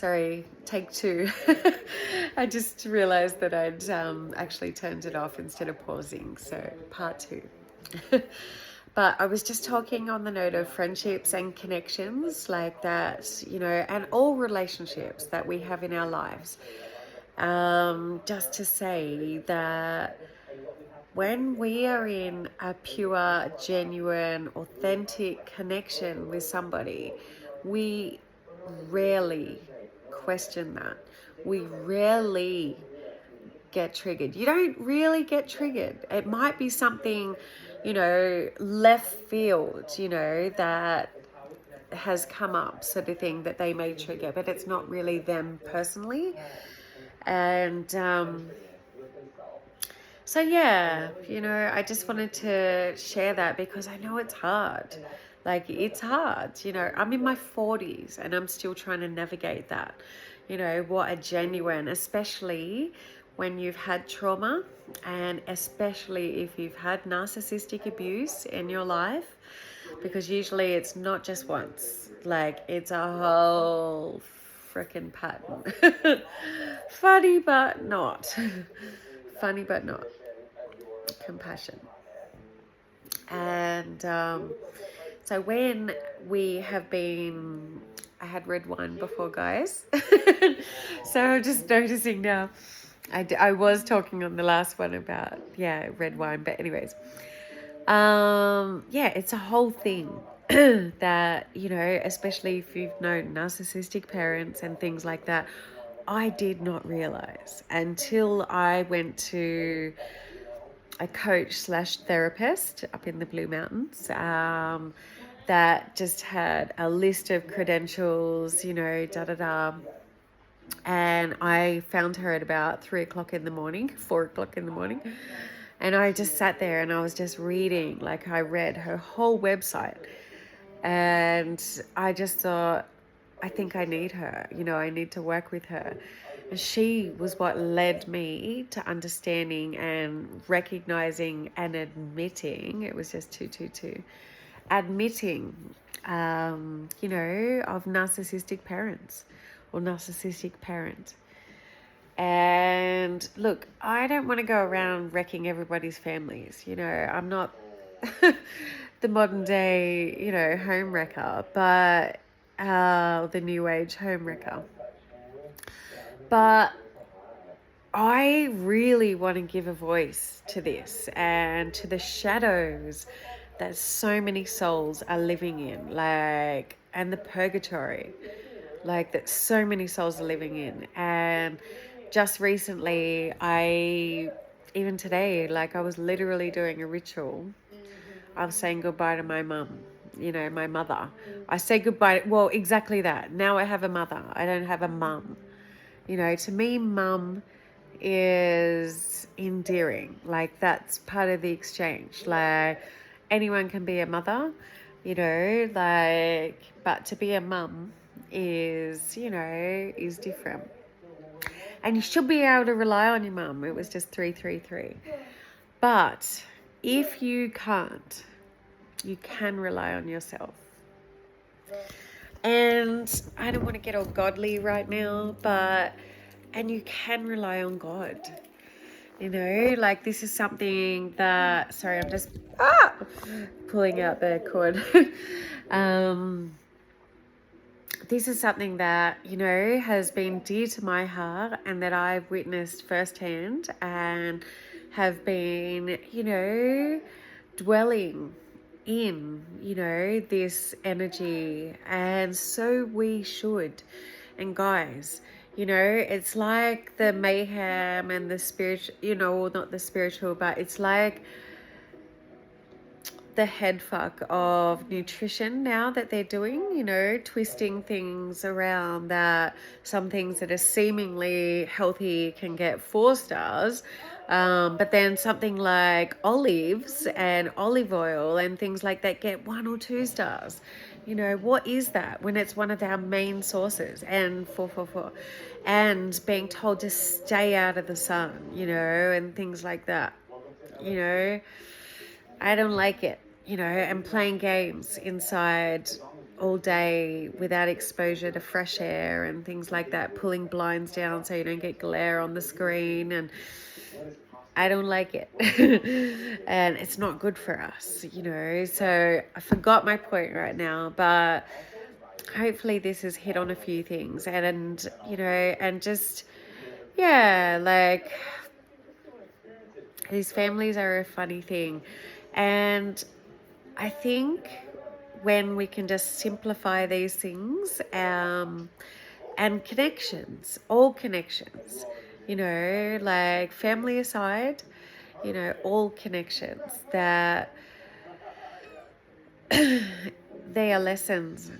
Sorry, take two. I just realized that I'd actually turned it off instead of pausing. So part two. But I was just talking on the note of friendships and connections like that, and all relationships that we have in our lives. Just to say that when we are in a pure, genuine, authentic connection with somebody, we rarely question that. We rarely get triggered. You don't really get triggered. It might be something, left field, that has come up, sort of thing, that they may trigger, but it's not really them personally. And so yeah, I just wanted to share that because I know it's hard. Like, it's hard, I'm in my 40s and I'm still trying to navigate that. What a genuine, especially when you've had trauma, and especially if you've had narcissistic abuse in your life, because usually it's not just once, like it's a whole freaking pattern. Funny but not. Funny but not. Compassion. And so when we have been, I had red wine before, guys. So I'm just noticing now. I was talking on the last one about, red wine. But anyways, it's a whole thing that, especially if you've known narcissistic parents and things like that, I did not realize until I went to a coach/therapist up in the Blue Mountains, that just had a list of credentials, and I found her at about 3:00 in the morning, 4:00 in the morning. And I just sat there and I was just reading, like I read her whole website. And I just thought, I think I need her, I need to work with her. And she was what led me to understanding and recognizing and admitting, it was just 222, admitting, of narcissistic parents or narcissistic parent. And look, I don't want to go around wrecking everybody's families. I'm not the modern day, home wrecker, but the new age home wrecker. But I really want to give a voice to this and to the shadows that so many souls are living in, and the purgatory, that so many souls are living in. And just recently, even today, I was literally doing a ritual of saying goodbye to my mum, my mother. I say goodbye, well, exactly that. Now I have a mother. I don't have a mum. To me, mum is endearing. That's part of the exchange. Anyone can be a mother, but to be a mum is different. And you should be able to rely on your mum. It was just 333. But if you can't, you can rely on yourself. And I don't want to get all godly right now, and you can rely on God. This is something that, sorry, I'm just pulling out the cord. This is something that, has been dear to my heart and that I've witnessed firsthand and have been, dwelling in, this energy. And so we should. And guys, it's like the mayhem and the spiritual, well, not the spiritual, but it's like the head fuck of nutrition now that they're doing, twisting things around, that some things that are seemingly healthy can get 4 stars. But then something like olives and olive oil and things like that get 1 or 2 stars. What is that when it's one of our main sources? And 444, and being told to stay out of the sun, and things like that. I don't like it, and playing games inside all day without exposure to fresh air and things like that, pulling blinds down so you don't get glare on the screen, and I don't like it. And it's not good for us, so I forgot my point right now, but hopefully this has hit on a few things, and just, yeah, like, these families are a funny thing. And I think when we can just simplify these things, and connections, all connections, like family aside, all connections, that they are lessons,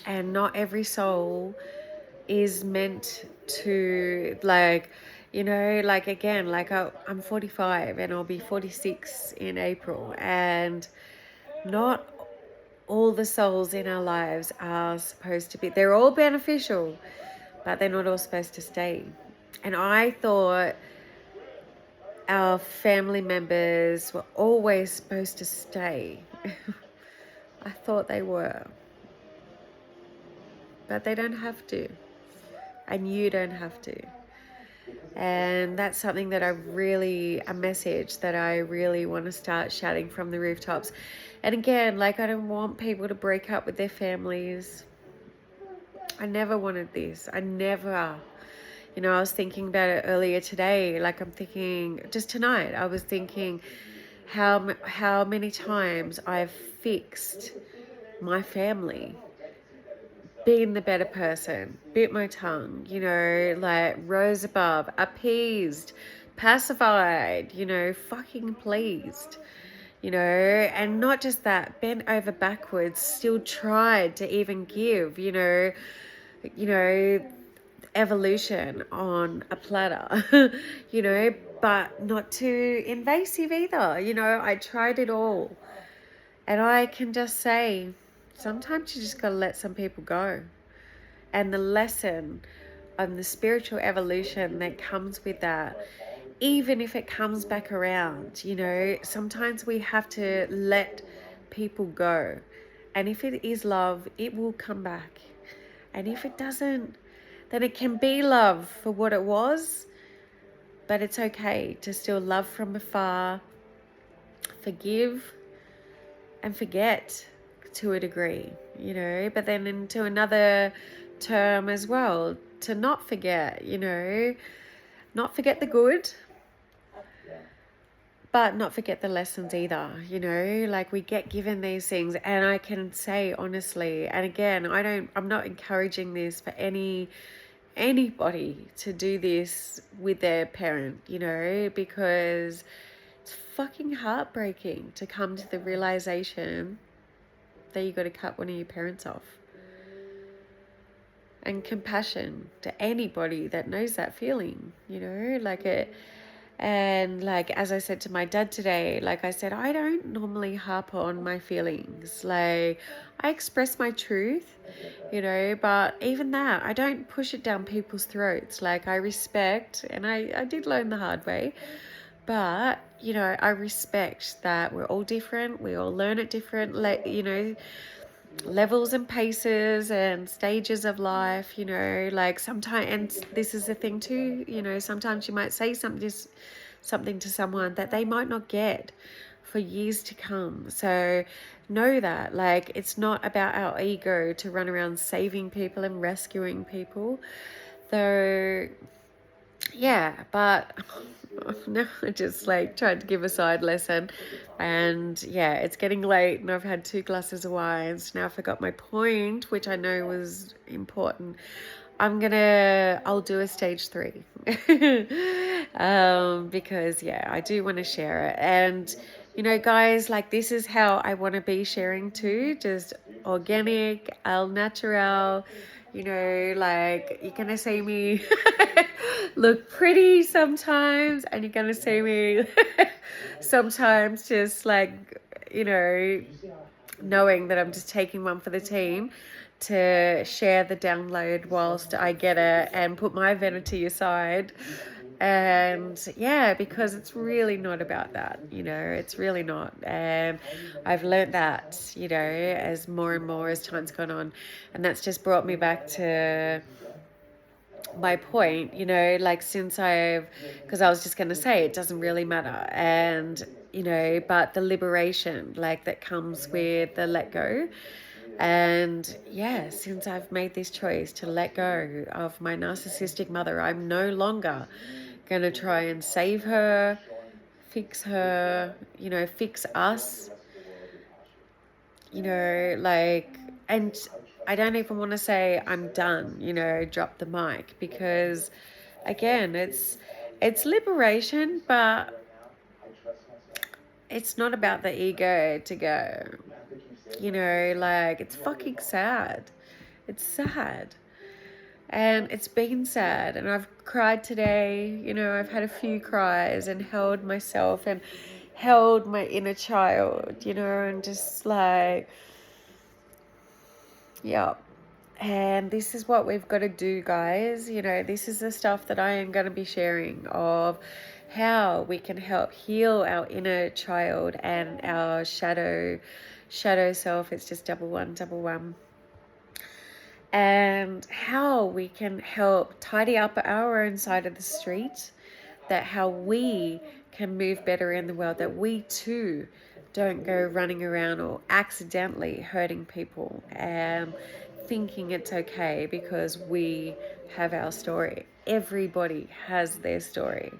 and not every soul is meant to, like, again, like, I'm 45 and I'll be 46 in April, and not all the souls in our lives are supposed to be, they're all beneficial, but they're not all supposed to stay. And I thought our family members were always supposed to stay. I thought they were, but they don't have to, and you don't have to. And that's something that a message that I really want to start shouting from the rooftops. And again, like, I don't want people to break up with their families. I never wanted this. I was thinking about it earlier today. Like, I'm thinking, just tonight, I was thinking how many times I've fixed my family, being the better person, bit my tongue, like, rose above, appeased, pacified, fucking pleased, and not just that, bent over backwards, still tried to even give, evolution on a platter, but not too invasive either. I tried it all. And I can just say, sometimes you just got to let some people go. And the lesson of the spiritual evolution that comes with that, even if it comes back around, sometimes we have to let people go. And if it is love, it will come back. And if it doesn't, then it can be love for what it was, but it's okay to still love from afar, forgive and forget to a degree, but then into another term as well, to not forget, not forget the good, but not forget the lessons either, like, we get given these things. And I can say honestly, and again, I'm not encouraging this for anybody to do this with their parent, because it's fucking heartbreaking to come to the realization that you got to cut one of your parents off. And compassion to anybody that knows that feeling, like it. And like, as I said to my dad today, like I said, I don't normally harp on my feelings. Like, I express my truth, but even that, I don't push it down people's throats. Like, I respect, and I did learn the hard way, but, I respect that we're all different. We all learn at different, levels and paces and stages of life, like, sometimes, and this is the thing too, sometimes you might say something to someone that they might not get for years to come. So know that, like, it's not about our ego to run around saving people and rescuing people, though. Yeah, but now I just, like, tried to give a side lesson, and yeah, it's getting late and I've had 2 glasses of wine, so now I forgot my point, which I know was important. I'll do a stage 3 because yeah, I do want to share it. And guys, like, this is how I want to be sharing too, just organic, al natural, like, you're gonna see me look pretty sometimes, and you're gonna see me sometimes just, like, knowing that I'm just taking one for the team to share the download whilst I get it and put my vanity aside And yeah, because it's really not about that, it's really not. And I've learned that, as more and more as time's gone on. And that's just brought me back to my point, like because I was just going to say it doesn't really matter. And, but the liberation, like that comes with the let go. And yeah, since I've made this choice to let go of my narcissistic mother, I'm no longer going to try and save her, fix her, fix us, like, and I don't even want to say I'm done, drop the mic, because again, it's liberation, but it's not about the ego to go, like, it's fucking sad. It's sad. And it's been sad, and I've cried today, I've had a few cries and held myself and held my inner child, and just like, yeah. And this is what we've got to do, guys. This is the stuff that I am going to be sharing of how we can help heal our inner child and our shadow self. It's just 1111. And how we can help tidy up our own side of the street, that how we can move better in the world, that we too don't go running around or accidentally hurting people and thinking it's okay because we have our story. Everybody has their story.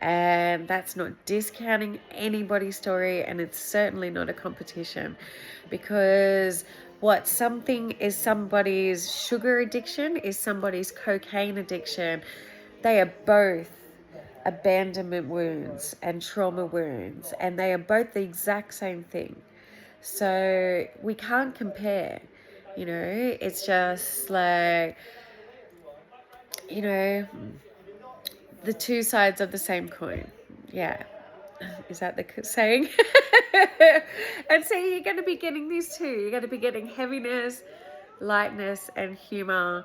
And that's not discounting anybody's story, and it's certainly not a competition, because what something is somebody's sugar addiction is somebody's cocaine addiction. They are both abandonment wounds and trauma wounds, and they are both the exact same thing. So we can't compare, it's just like, the two sides of the same coin. Yeah. Is that the saying? And so you're going to be getting these two. You're going to be getting heaviness, lightness, and humor,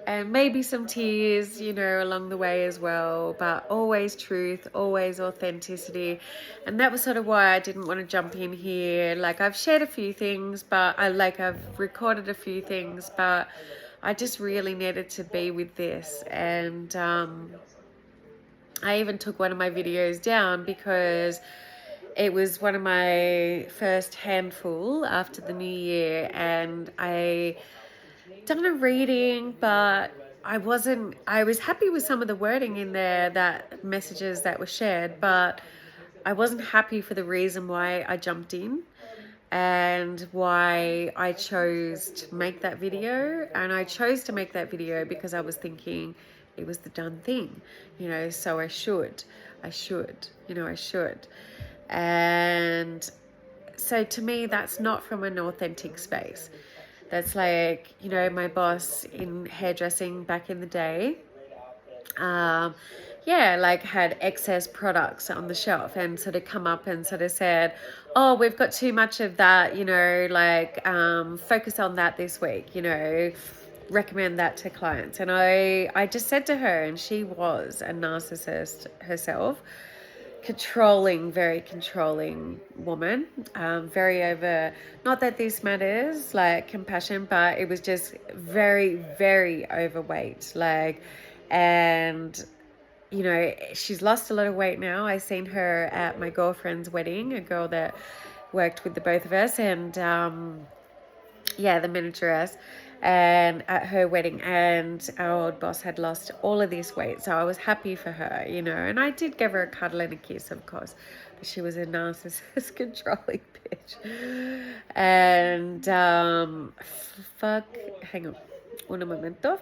and maybe some tears, along the way as well. But always truth, always authenticity. And that was sort of why I didn't want to jump in here. Like, I've shared a few things, but I've recorded a few things, but I just really needed to be with this. And I even took one of my videos down because it was one of my first handful after the new year, and I done a reading, but I was happy with some of the wording in there, that messages that were shared, but I wasn't happy for the reason why I jumped in and why I chose to make that video. And I chose to make that video because I was thinking it was the done thing, so I should. And so to me, that's not from an authentic space. That's like, my boss in hairdressing back in the day, had excess products on the shelf and sort of come up and sort of said, oh, we've got too much of that, focus on that this week, recommend that to clients. And I just said to her, and she was a narcissist herself, very controlling woman, very over, not that this matters, like compassion, but it was just very, very overweight, and she's lost a lot of weight now. I seen her at my girlfriend's wedding, a girl that worked with the both of us, and the manageress, and at her wedding, and our old boss had lost all of this weight, so I was happy for her, and I did give her a cuddle and a kiss, of course, but she was a narcissist, controlling bitch. And hang on un momento.